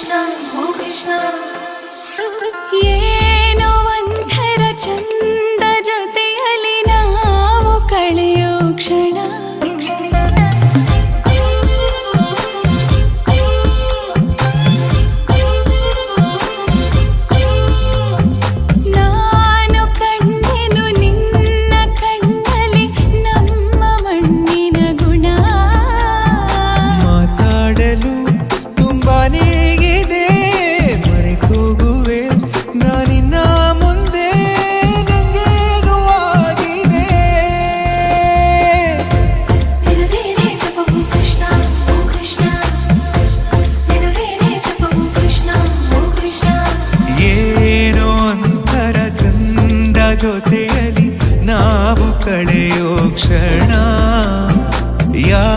ಕೃಷ್ಣ ಓ ಕೃಷ್ಣ ಏನೋ ಒಂಥರ ಚಂದ ಜೊತೆಯಲ್ಲಿ ನಾವು ಕಳೆಯೋ ಕ್ಷಣ ನಾನು ಕಂಡೆನು ನಿನ್ನ ಕಣ್ಣಲ್ಲಿ ನಮ್ಮ ಮಣ್ಣಿನ ಗುಣ ಮಾತಾಡಲು ತುಂಬಾನೇ ಇದೆ ಮರೆತೋಗುವೆ ನಾನಿನ್ನ ಮುಂದೆ ನಂಗೇನು ಆಗಿದೆ ನಿನದೇನೆ ಜಪವು ಕೃಷ್ಣ ಓ ಕೃಷ್ಣ ನಿನದೇನೆ ಜಪವು ಕೃಷ್ಣ ಓ ಕೃಷ್ಣ ಏನೋ ಒಂಥರ ಚಂದ ಜೊತೆ